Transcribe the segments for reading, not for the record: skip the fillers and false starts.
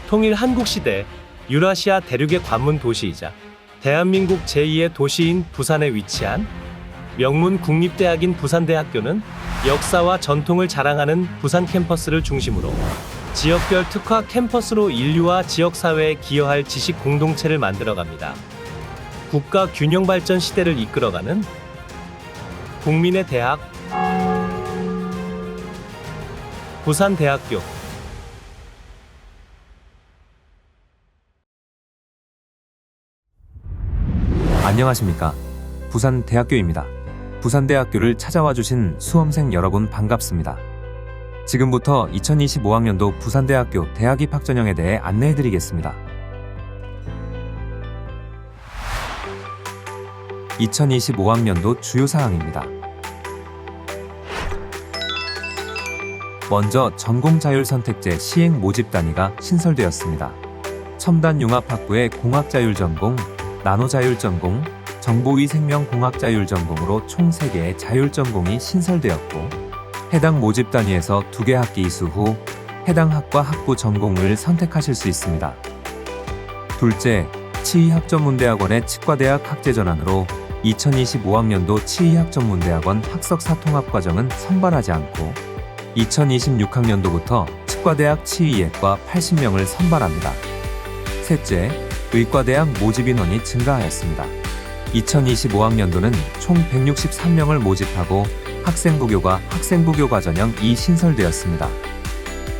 통일 한국시대 유라시아 대륙의 관문 도시이자 대한민국 제2의 도시인 부산에 위치한 명문 국립대학인 부산대학교는 역사와 전통을 자랑하는 부산 캠퍼스를 중심으로 지역별 특화 캠퍼스로 인류와 지역사회에 기여할 지식 공동체를 만들어갑니다. 국가 균형 발전 시대를 이끌어가는 국민의 대학 부산대학교. 안녕하십니까. 부산대학교입니다. 부산대학교를 찾아와 주신 수험생 여러분 반갑습니다. 지금부터 2025학년도 부산대학교 대학 입학 전형에 대해 안내해 드리겠습니다. 2025학년도 주요 사항입니다. 먼저 전공 자율 선택제 시행 모집 단위가 신설되었습니다. 첨단 융합학부의 공학 자율 전공, 나노 자율 전공, 정보위 생명 공학 자율 전공으로 총 3개의 자율 전공이 신설되었고, 해당 모집 단위에서 2개 학기 이수 후 해당 학과 학부 전공을 선택하실 수 있습니다. 둘째, 치의학전문대학원의 치과대학 학제 전환으로 2025학년도 치의학전문대학원 학석사 통합과정은 선발하지 않고 2026학년도부터 치과대학 치의학과 80명을 선발합니다. 셋째, 의과대학 모집 인원이 증가하였습니다. 2025학년도는 총 163명을 모집하고 학생부교과 학생부교과 전형이 신설되었습니다.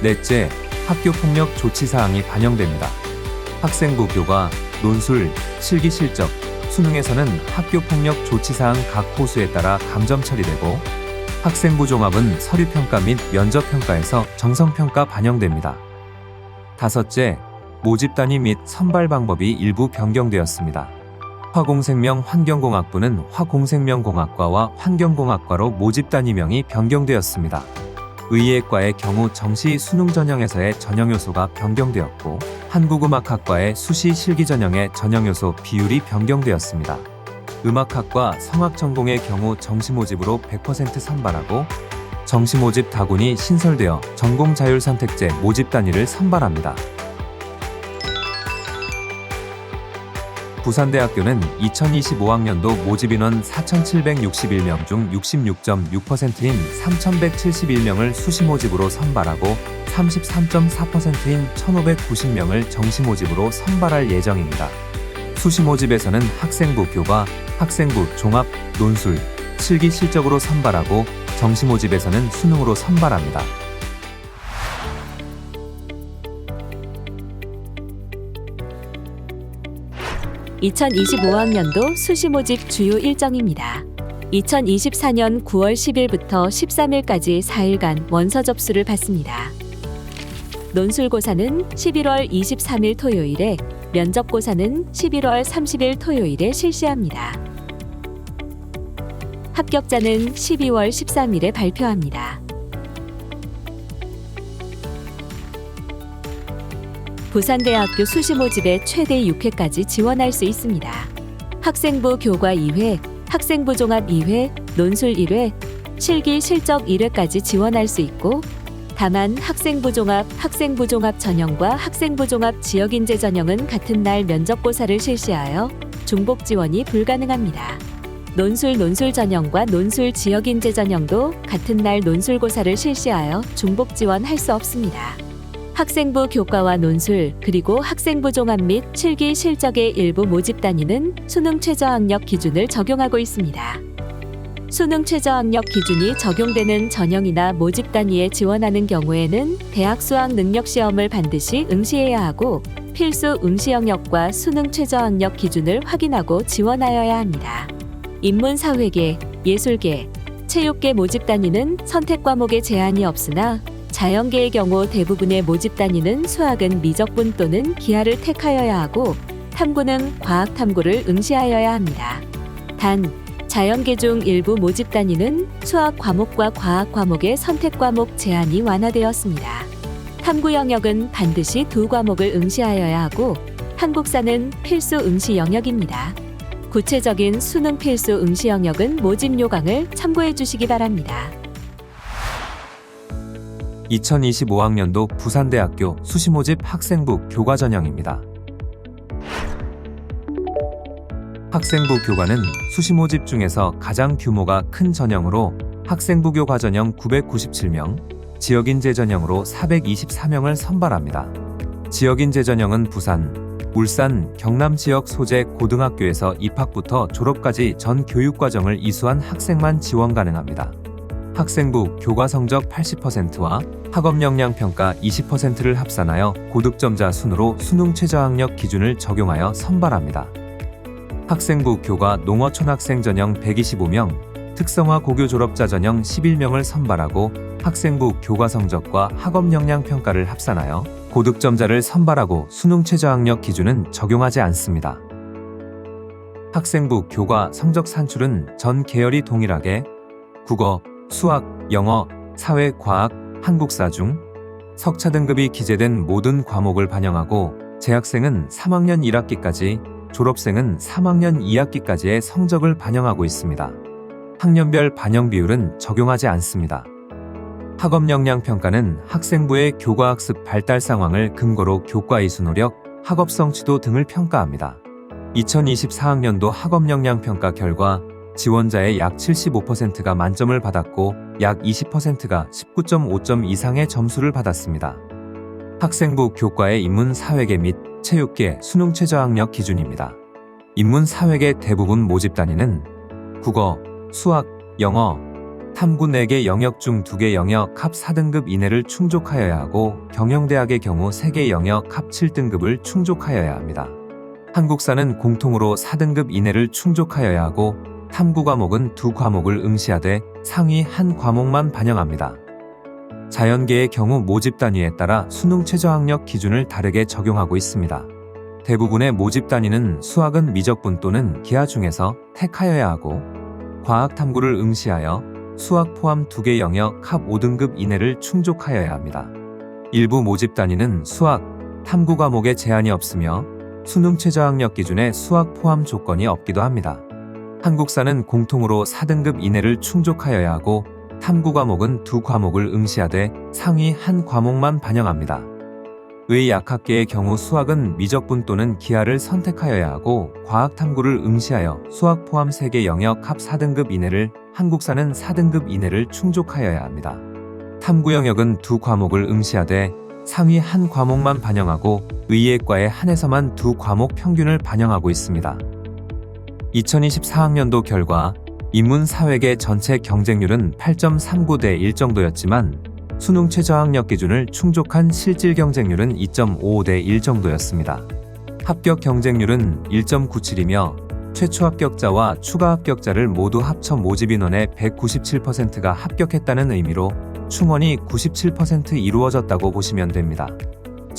넷째, 학교폭력 조치사항이 반영됩니다. 학생부교과 논술, 실기 실적, 수능에서는 학교폭력 조치사항 각 호수에 따라 감점 처리되고, 학생부 종합은 서류평가 및 면접평가에서 정성평가 반영됩니다. 다섯째, 모집 단위 및 선발 방법이 일부 변경되었습니다. 화공생명 환경공학부는 화공생명공학과와 환경공학과로 모집 단위명이 변경되었습니다. 의예과의 경우 정시 수능 전형에서의 전형 요소가 변경되었고, 한국음악학과의 수시 실기 전형의 전형 요소 비율이 변경되었습니다. 음악학과 성악 전공의 경우 정시 모집으로 100% 선발하고, 정시 모집 다군이 신설되어 전공 자율 선택제 모집 단위를 선발합니다. 부산대학교는 2025학년도 모집인원 4,761명 중 66.6%인 3,171명을 수시 모집으로 선발하고 33.4%인 1,590명을 정시 모집으로 선발할 예정입니다. 수시 모집에서는 학생부 교과, 학생부 종합, 논술, 실기 실적으로 선발하고 정시 모집에서는 수능으로 선발합니다. (2025학년도) 수시 모집 주요 일정입니다. 2024년 9월 10일부터 13일까지 4일간 원서 접수를 받습니다. 논술고사는 11월 23일 토요일에, 면접고사는 11월 30일 토요일에 실시합니다. 합격자는 12월 13일에 발표합니다. 부산대학교 수시 모집에 최대 6회까지 지원할 수 있습니다. 학생부 교과 2회, 학생부 종합 2회, 논술 1회, 실기 실적 1회까지 지원할 수 있고, 다만 학생부 종합 전형과 학생부 종합 지역인재 전형은 같은 날 면접고사를 실시하여 중복 지원이 불가능합니다. 논술 전형과 논술 지역인재 전형도 같은 날 논술고사를 실시하여 중복 지원할 수 없습니다. 학생부 교과와 논술, 그리고 학생부 종합 및 실기 실적의 일부 모집 단위는 수능 최저학력 기준을 적용하고 있습니다. 수능 최저학력 기준이 적용되는 전형이나 모집 단위에 지원하는 경우에는 대학 수학 능력 시험을 반드시 응시해야 하고, 필수 응시 영역과 수능 최저학력 기준을 확인하고 지원하여야 합니다. 인문사회계, 예술계, 체육계 모집 단위는 선택 과목에 제한이 없으나 자연계의 경우 대부분의 모집 단위는 수학은 미적분 또는 기하를 택하여야 하고, 탐구는 과학 탐구를 응시하여야 합니다. 단, 자연계 중 일부 모집 단위는 수학 과목과 과학 과목의 선택 과목 제한이 완화되었습니다. 탐구 영역은 반드시 2과목을 응시하여야 하고, 한국사는 필수 응시 영역입니다. 구체적인 수능 필수 응시 영역은 모집 요강을 참고해 주시기 바랍니다. 2025학년도 부산대학교 수시모집 학생부 교과 전형입니다. 학생부 교과는 수시모집 중에서 가장 규모가 큰 전형으로 학생부 교과 전형 997명, 지역인재 전형으로 424명을 선발합니다. 지역인재 전형은 부산, 울산, 경남 지역 소재 고등학교에서 입학부터 졸업까지 전 교육과정을 이수한 학생만 지원 가능합니다. 학생부 교과 성적 80%와 학업 역량 평가 20%를 합산하여 고득점자 순으로 수능 최저학력 기준을 적용하여 선발합니다. 학생부 교과 농어촌학생 전형 125명, 특성화 고교 졸업자 전형 11명을 선발하고 학생부 교과 성적과 학업 역량 평가를 합산하여 고득점자를 선발하고 수능 최저학력 기준은 적용하지 않습니다. 학생부 교과 성적 산출은 전 계열이 동일하게 국어, 수학, 영어, 사회, 과학, 한국사 중 석차 등급이 기재된 모든 과목을 반영하고 재학생은 3학년 1학기까지, 졸업생은 3학년 2학기까지의 성적을 반영하고 있습니다. 학년별 반영 비율은 적용하지 않습니다. 학업 역량 평가는 학생부의 교과학습 발달 상황을 근거로 교과 이수 노력, 학업 성취도 등을 평가합니다. 2024학년도 학업 역량 평가 결과 지원자의 약 75%가 만점을 받았고 약 20%가 19.5점 이상의 점수를 받았습니다. 학생부 교과의 인문 4회계 및 체육계 수능 최저학력 기준입니다. 인문 4회계 대부분 모집 단위는 국어, 수학, 영어, 탐구 4개 영역 중 2개 영역 합 4등급 이내를 충족하여야 하고 경영대학의 경우 3개 영역 합 7등급을 충족하여야 합니다. 한국사는 공통으로 4등급 이내를 충족하여야 하고 탐구 과목은 2과목을 응시하되 상위 1과목만 반영합니다. 자연계의 경우 모집 단위에 따라 수능 최저학력 기준을 다르게 적용하고 있습니다. 대부분의 모집 단위는 수학은 미적분 또는 기하 중에서 택하여야 하고 과학 탐구를 응시하여 수학 포함 2개 영역 합 5등급 이내를 충족하여야 합니다. 일부 모집 단위는 수학, 탐구 과목에 제한이 없으며 수능 최저학력 기준에 수학 포함 조건이 없기도 합니다. 한국사는 공통으로 4등급 이내를 충족하여야 하고 탐구 과목은 2과목을 응시하되 상위 1과목만 반영합니다. 의약학계의 경우 수학은 미적분 또는 기하를 선택하여야 하고 과학 탐구를 응시하여 수학 포함 3개 영역 합 4등급 이내를, 한국사는 4등급 이내를 충족하여야 합니다. 탐구 영역은 2과목을 응시하되 상위 1과목만 반영하고 의예과에 한해서만 2과목 평균을 반영하고 있습니다. 2024학년도 결과 인문 4회계 전체 경쟁률은 8.39대 1 정도였지만 수능 최저학력 기준을 충족한 실질 경쟁률은 2.55대 1 정도였습니다. 합격 경쟁률은 1.97이며 최초 합격자와 추가 합격자를 모두 합쳐 모집 인원의 197%가 합격했다는 의미로 충원이 97% 이루어졌다고 보시면 됩니다.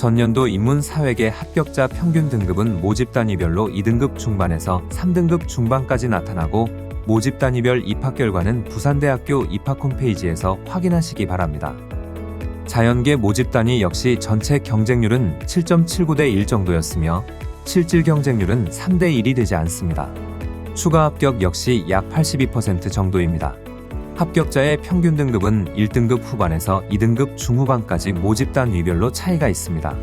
전년도 인문 4회계 합격자 평균 등급은 모집 단위별로 2등급 중반에서 3등급 중반까지 나타나고 모집 단위별 입학 결과는 부산대학교 입학 홈페이지에서 확인하시기 바랍니다. 자연계 모집 단위 역시 전체 경쟁률은 7.79대 1 정도였으며 실질 경쟁률은 3대 1이 되지 않습니다. 추가 합격 역시 약 82% 정도입니다. 합격자의 평균 등급은 1등급 후반에서 2등급 중후반까지 모집 단위별로 차이가 있습니다.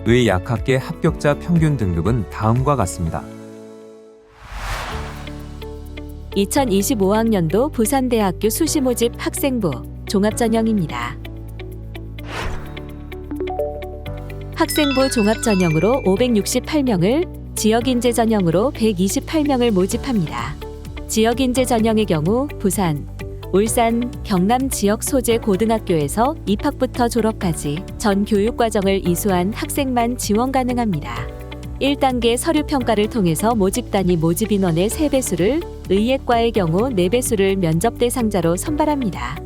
의약학계 합격자 평균 등급은 다음과 같습니다. 2025학년도 부산대학교 수시모집 학생부 종합전형입니다. 학생부 종합전형으로 568명을, 지역인재 전형으로 128명을 모집합니다. 지역인재 전형의 경우 부산, 울산, 경남 지역 소재 고등학교에서 입학부터 졸업까지 전 교육과정을 이수한 학생만 지원 가능합니다. 1단계 서류평가를 통해서 모집 단위 모집 인원의 3배수를, 의예과의 경우 4배수를 면접 대상자로 선발합니다.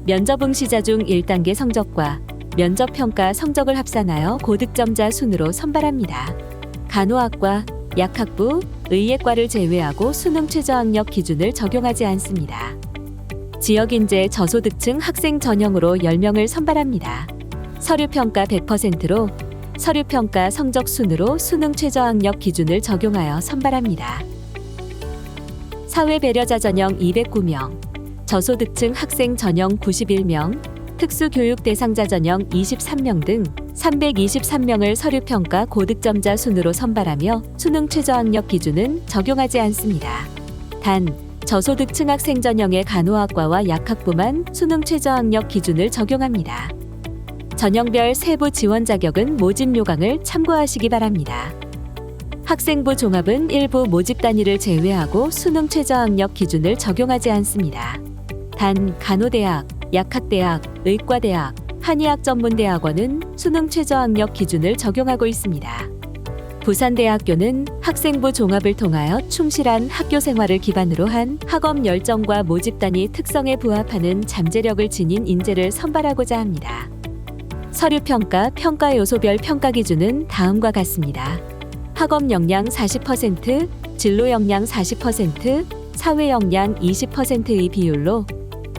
면접 응시자 중 1단계 성적과 면접평가 성적을 합산하여 고득점자 순으로 선발합니다. 간호학과, 약학부, 의예과를 제외하고 수능 최저학력 기준을 적용하지 않습니다. 지역인재 저소득층 학생 전형으로 10명을 선발합니다. 서류평가 100%로 서류평가 성적 순으로 수능 최저학력 기준을 적용하여 선발합니다. 사회배려자 전형 209명, 저소득층 학생 전형 91명, 특수교육 대상자 전형 23명 등 323명을 서류평가 고득점자 순으로 선발하며 수능 최저학력 기준은 적용하지 않습니다. 단, 저소득층 학생 전형의 간호학과와 약학부만 수능 최저학력 기준을 적용합니다. 전형별 세부 지원 자격은 모집 요강을 참고하시기 바랍니다. 학생부 종합은 일부 모집 단위를 제외하고 수능 최저학력 기준을 적용하지 않습니다. 단, 간호대학, 약학대학, 의과대학, 한의학전문대학원은 수능 최저학력 기준을 적용하고 있습니다. 부산대학교는 학생부 종합을 통하여 충실한 학교 생활을 기반으로 한 학업 열정과 모집 단위 특성에 부합하는 잠재력을 지닌 인재를 선발하고자 합니다. 서류평가, 평가 요소별 평가 기준은 다음과 같습니다. 학업 역량 40%, 진로 역량 40%, 사회 역량 20%의 비율로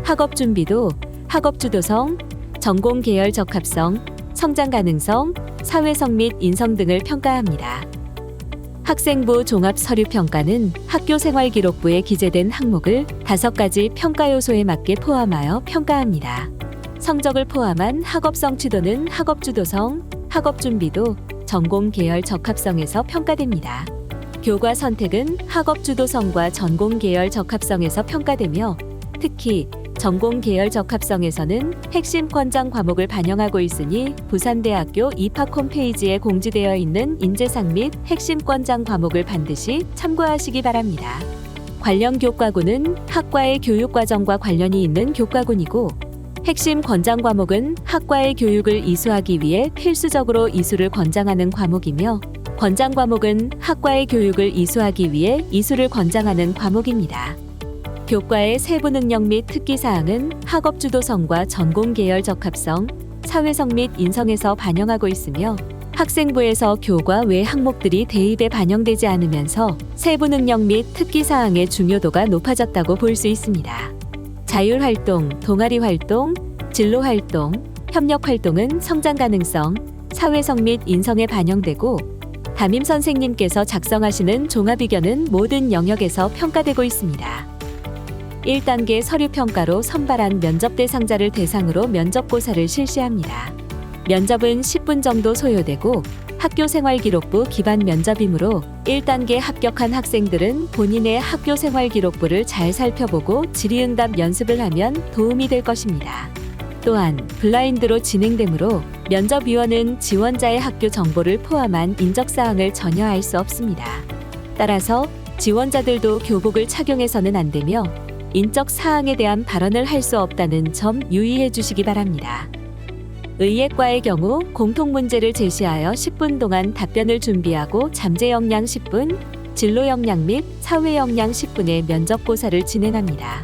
학업 준비도, 학업 주도성, 전공 계열 적합성, 성장 가능성, 사회성 및 인성 등을 평가합니다. 학생부 종합 서류 평가는 학교 생활 기록부에 기재된 항목을 5가지 평가 요소에 맞게 포함하여 평가합니다. 성적을 포함한 학업 성취도는 학업 주도성, 학업 준비도, 전공 계열 적합성에서 평가됩니다. 교과 선택은 학업 주도성과 전공 계열 적합성에서 평가되며 특히 전공 계열 적합성에서는 핵심 권장 과목을 반영하고 있으니 부산대학교 입학 홈페이지에 공지되어 있는 인재상 및 핵심 권장 과목을 반드시 참고하시기 바랍니다. 관련 교과군은 학과의 교육과정과 관련이 있는 교과군이고 핵심 권장 과목은 학과의 교육을 이수하기 위해 필수적으로 이수를 권장하는 과목이며 권장 과목은 학과의 교육을 이수하기 위해 이수를 권장하는 과목입니다. 교과의 세부 능력 및 특기사항은 학업 주도성과 전공 계열 적합성, 사회성 및 인성에서 반영하고 있으며 학생부에서 교과 외 항목들이 대입에 반영되지 않으면서 세부 능력 및 특기사항의 중요도가 높아졌다고 볼 수 있습니다. 자율활동, 동아리활동, 진로활동, 협력활동은 성장 가능성, 사회성 및 인성에 반영되고 담임 선생님께서 작성하시는 종합의견은 모든 영역에서 평가되고 있습니다. 1단계 서류평가로 선발한 면접 대상자를 대상으로 면접고사를 실시합니다. 면접은 10분 정도 소요되고 학교생활기록부 기반 면접이므로 1단계 합격한 학생들은 본인의 학교생활기록부를 잘 살펴보고 질의응답 연습을 하면 도움이 될 것입니다. 또한 블라인드로 진행되므로 면접위원은 지원자의 학교 정보를 포함한 인적사항을 전혀 알 수 없습니다. 따라서 지원자들도 교복을 착용해서는 안 되며 인적 사항에 대한 발언을 할 수 없다는 점 유의해 주시기 바랍니다. 의예과의 경우 공통 문제를 제시하여 10분 동안 답변을 준비하고 잠재 역량 10분, 진로 역량 및 사회 역량 10분의 면접고사를 진행합니다.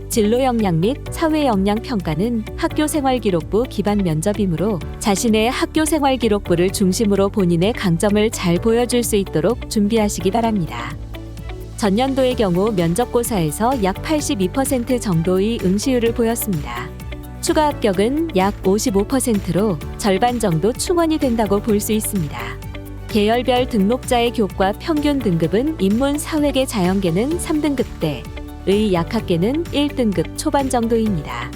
진로 역량 및 사회 역량 평가는 학교생활기록부 기반 면접이므로 자신의 학교생활기록부를 중심으로 본인의 강점을 잘 보여줄 수 있도록 준비하시기 바랍니다. 전년도의 경우 면접고사에서 약 82% 정도의 응시율을 보였습니다. 추가 합격은 약 55%로 절반 정도 충원이 된다고 볼 수 있습니다. 계열별 등록자의 교과 평균 등급은 인문 사회계 자연계는 3등급대, 의 약학계는 1등급 초반 정도입니다.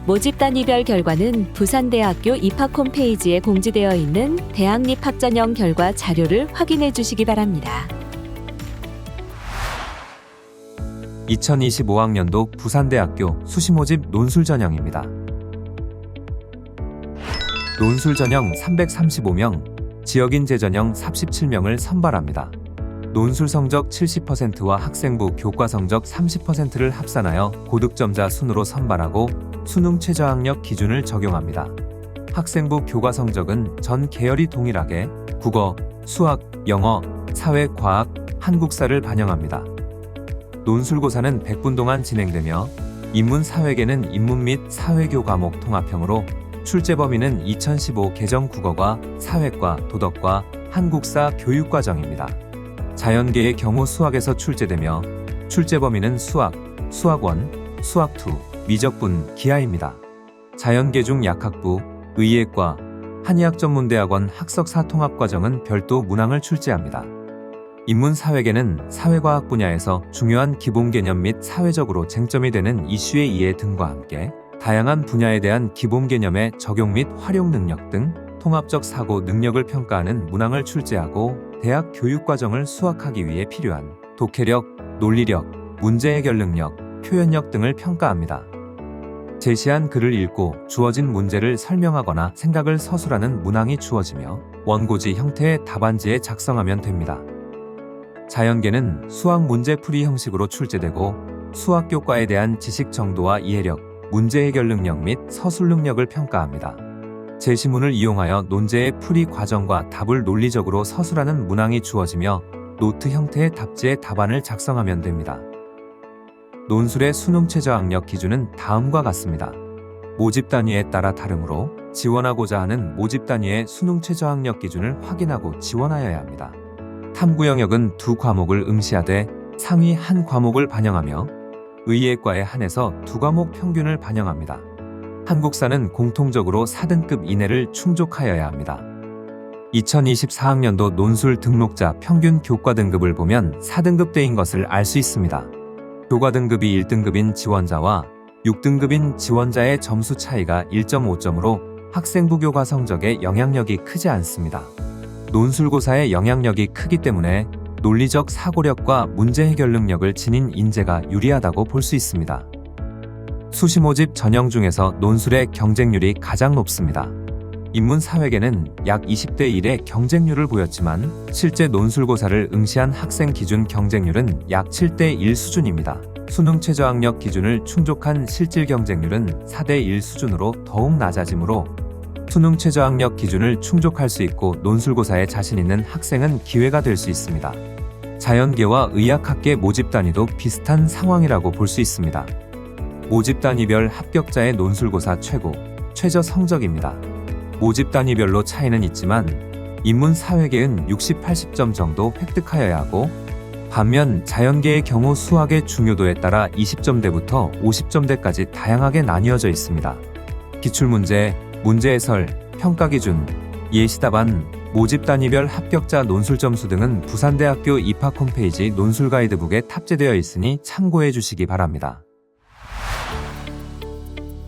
모집 단위별 결과는 부산대학교 입학 홈페이지에 공지되어 있는 대학립학 전형 결과 자료를 확인해 주시기 바랍니다. 2025학년도 부산대학교 수시모집 논술 전형입니다. 논술 전형 335명, 지역인재 전형 37명을 선발합니다. 논술 성적 70%와 학생부 교과 성적 30%를 합산하여 고득점자 순으로 선발하고 수능 최저학력 기준을 적용합니다. 학생부 교과 성적은 전 계열이 동일하게 국어, 수학, 영어, 사회, 과학, 한국사를 반영합니다. 논술고사는 100분 동안 진행되며 인문 사회계는 인문 및 사회교 과목 통합형으로 출제 범위는 2015 개정 국어과 사회과, 도덕과, 한국사 교육과정입니다. 자연계의 경우 수학에서 출제되며 출제 범위는 수학, 수학원, 수학2, 미적분, 기하입니다. 자연계 중 약학부, 의예과, 한의학전문대학원 학석사 통합과정은 별도 문항을 출제합니다. 인문사회계는 사회과학 분야에서 중요한 기본 개념 및 사회적으로 쟁점이 되는 이슈의 이해 등과 함께 다양한 분야에 대한 기본 개념의 적용 및 활용 능력 등 통합적 사고 능력을 평가하는 문항을 출제하고 대학 교육과정을 수학하기 위해 필요한 독해력, 논리력, 문제 해결 능력, 표현력 등을 평가합니다. 제시한 글을 읽고 주어진 문제를 설명하거나 생각을 서술하는 문항이 주어지며 원고지 형태의 답안지에 작성하면 됩니다. 자연계는 수학 문제풀이 형식으로 출제되고 수학교과에 대한 지식 정도와 이해력, 문제 해결 능력 및 서술 능력을 평가합니다. 제시문을 이용하여 논제의 풀이 과정과 답을 논리적으로 서술하는 문항이 주어지며 노트 형태의 답지에 답안을 작성하면 됩니다. 논술의 수능 최저학력 기준은 다음과 같습니다. 모집 단위에 따라 다르므로 지원하고자 하는 모집 단위의 수능 최저학력 기준을 확인하고 지원하여야 합니다. 탐구 영역은 2과목을 응시하되 상위 1과목을 반영하며 의예과에 한해서 2과목 평균을 반영합니다. 한국사는 공통적으로 4등급 이내를 충족하여야 합니다. 2024학년도 논술 등록자 평균 교과 등급을 보면 4등급대인 것을 알 수 있습니다. 교과 등급이 1등급인 지원자와 6등급인 지원자의 점수 차이가 1.5점으로 학생부 교과 성적에 영향력이 크지 않습니다. 논술고사의 영향력이 크기 때문에 논리적 사고력과 문제 해결 능력을 지닌 인재가 유리하다고 볼 수 있습니다. 수시 모집 전형 중에서 논술의 경쟁률이 가장 높습니다. 인문사회계는 약 20대 1의 경쟁률을 보였지만 실제 논술고사를 응시한 학생 기준 경쟁률은 약 7대 1 수준입니다. 수능 최저학력 기준을 충족한 실질 경쟁률은 4대 1 수준으로 더욱 낮아지므로 수능 최저학력 기준을 충족할 수 있고 논술고사에 자신 있는 학생은 기회가 될 수 있습니다. 자연계와 의학학계 모집 단위도 비슷한 상황이라고 볼 수 있습니다. 모집 단위별 합격자의 논술고사 최고, 최저 성적입니다. 모집 단위별로 차이는 있지만 인문사회계는 60, 80점 정도 획득하여야 하고 반면 자연계의 경우 수학의 중요도에 따라 20점대부터 50점대까지 다양하게 나뉘어져 있습니다. 기출문제, 문제 해설, 평가 기준, 예시답안, 모집 단위별 합격자 논술 점수 등은 부산대학교 입학 홈페이지 논술 가이드북에 탑재되어 있으니 참고해 주시기 바랍니다.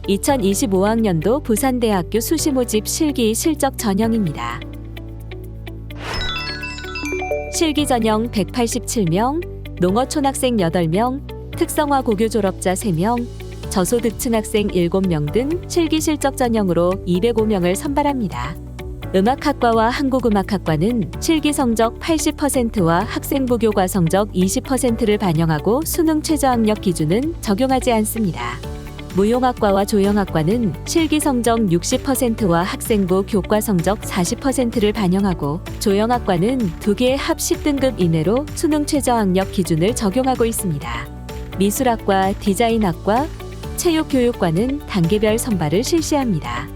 2025학년도 부산대학교 수시 모집 실기 실적 전형입니다. 실기 전형 187명, 농어촌학생 8명, 특성화 고교 졸업자 3명, 저소득층 학생 7명 등 실기 실적 전형으로 205명을 선발합니다. 음악학과와 한국음악학과는 실기 성적 80%와 학생부 교과 성적 20%를 반영하고 수능 최저학력 기준은 적용하지 않습니다. 무용학과와 조형학과는 실기 성적 60%와 학생부 교과 성적 40%를 반영하고 조형학과는 2개의 합 10등급 이내로 수능 최저학력 기준을 적용하고 있습니다. 미술학과, 디자인학과, 체육교육과는 단계별 선발을 실시합니다.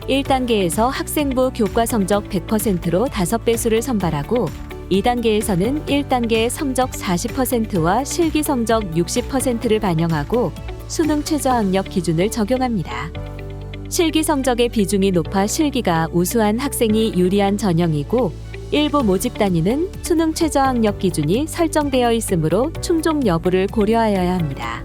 1단계에서 학생부 교과 성적 100%로 5배수를 선발하고 2단계에서는 1단계 성적 40%와 실기 성적 60%를 반영하고 수능 최저학력 기준을 적용합니다. 실기 성적의 비중이 높아 실기가 우수한 학생이 유리한 전형이고 일부 모집 단위는 수능 최저학력 기준이 설정되어 있으므로 충족 여부를 고려하여야 합니다.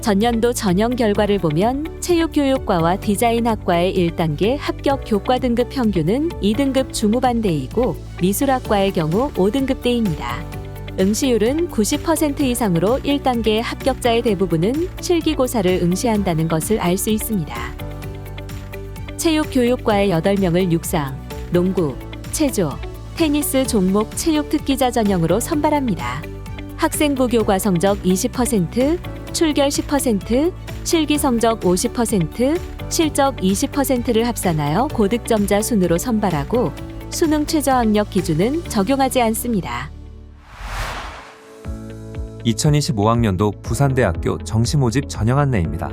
전년도 전형 결과를 보면 체육교육과와 디자인학과의 1단계 합격 교과 등급 평균은 2등급 중후반대이고 미술학과의 경우 5등급대입니다. 응시율은 90% 이상으로 1단계 합격자의 대부분은 실기고사를 응시한다는 것을 알 수 있습니다. 체육교육과의 8명을 육상, 농구, 체조, 테니스 종목 체육 특기자 전형으로 선발합니다. 학생부 교과 성적 20%, 출결 10%, 실기 성적 50%, 실적 20%를 합산하여 고득점자 순으로 선발하고 수능 최저학력 기준은 적용하지 않습니다. 2025학년도 부산대학교 정시모집 전형 안내입니다.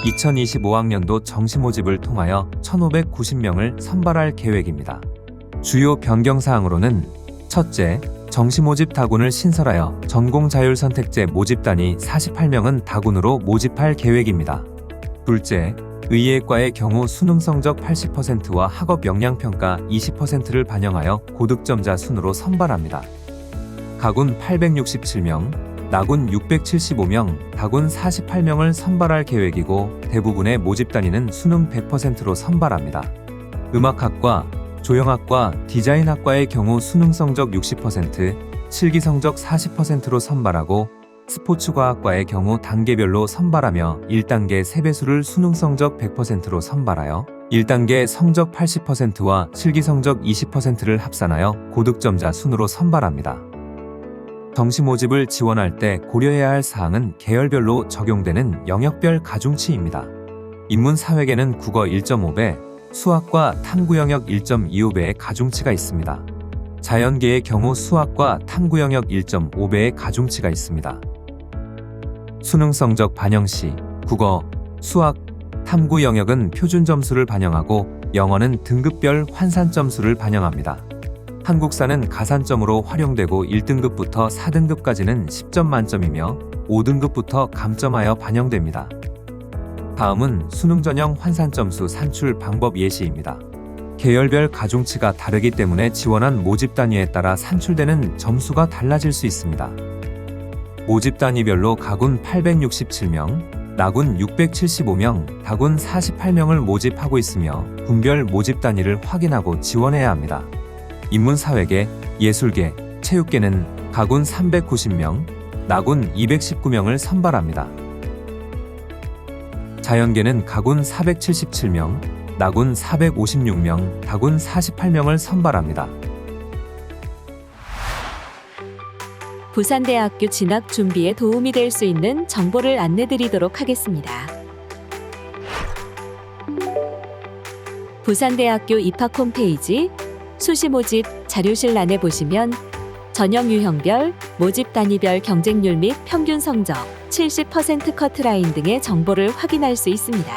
2025학년도 정시모집을 통하여 1,590명을 선발할 계획입니다. 주요 변경사항으로는 첫째, 정시모집 다군을 신설하여 전공자율선택제 모집단위 48명은 다군으로 모집할 계획입니다. 둘째, 의예과의 경우 수능 성적 80%와 학업 역량평가 20%를 반영하여 고득점자 순으로 선발합니다. 가군 867명, 나군 675명, 다군 48명을 선발할 계획이고 대부분의 모집 단위는 수능 100%로 선발합니다. 음악학과, 조형학과, 디자인학과의 경우 수능 성적 60%, 실기 성적 40%로 선발하고 스포츠과학과의 경우 단계별로 선발하며 1단계 3배수를 수능 성적 100%로 선발하여 1단계 성적 80%와 실기 성적 20%를 합산하여 고득점자 순으로 선발합니다. 정시 모집을 지원할 때 고려해야 할 사항은 계열별로 적용되는 영역별 가중치입니다. 인문사회계는 국어 1.5배, 수학과 탐구 영역 1.25배의 가중치가 있습니다. 자연계의 경우 수학과 탐구 영역 1.5배의 가중치가 있습니다. 수능 성적 반영 시 국어, 수학, 탐구 영역은 표준 점수를 반영하고 영어는 등급별 환산 점수를 반영합니다. 한국사는 가산점으로 활용되고 1등급부터 4등급까지는 10점 만점이며 5등급부터 감점하여 반영됩니다. 다음은 수능 전형 환산 점수 산출 방법 예시입니다. 계열별 가중치가 다르기 때문에 지원한 모집 단위에 따라 산출되는 점수가 달라질 수 있습니다. 모집 단위별로 가군 867명, 나군 675명, 다군 48명을 모집하고 있으며 군별 모집 단위를 확인하고 지원해야 합니다. 인문사회계, 예술계, 체육계는 가군 390명, 나군 219명을 선발합니다. 자연계는 가군 477명, 나군 456명, 다군 48명을 선발합니다. 부산대학교 진학 준비에 도움이 될 수 있는 정보를 안내드리도록 하겠습니다. 부산대학교 입학 홈페이지 수시 모집 자료실란에 보시면 전형 유형별, 모집 단위별 경쟁률 및 평균 성적, 70% 커트라인 등의 정보를 확인할 수 있습니다.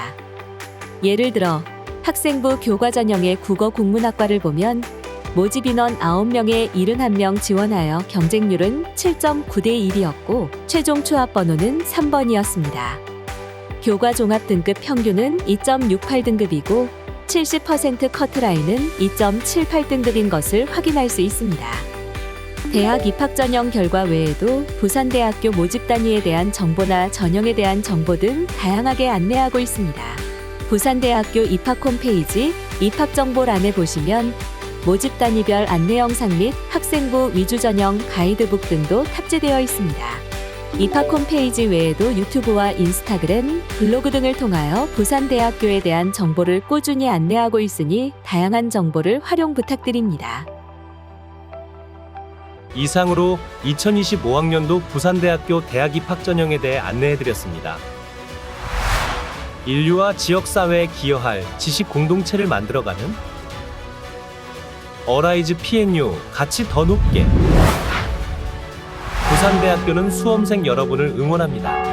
예를 들어 학생부 교과 전형의 국어 국문학과를 보면 모집 인원 9명에 71명 지원하여 경쟁률은 7.9대 1이었고 최종 초합 번호는 3번이었습니다. 교과 종합 등급 평균은 2.68등급이고 70% 커트라인은 2.78등급인 것을 확인할 수 있습니다. 대학 입학 전형 결과 외에도 부산대학교 모집 단위에 대한 정보나 전형에 대한 정보 등 다양하게 안내하고 있습니다. 부산대학교 입학 홈페이지 입학정보란에 보시면 모집 단위별 안내 영상 및 학생부 위주 전형 가이드북 등도 탑재되어 있습니다. 입학 홈페이지 외에도 유튜브와 인스타그램, 블로그 등을 통하여 부산대학교에 대한 정보를 꾸준히 안내하고 있으니 다양한 정보를 활용 부탁드립니다. 이상으로 2025학년도 부산대학교 대학 입학 전형에 대해 안내해드렸습니다. 인류와 지역사회에 기여할 지식 공동체를 만들어가는 어라이즈 PNU 같이 더 높게 부산대학교는 수험생 여러분을 응원합니다.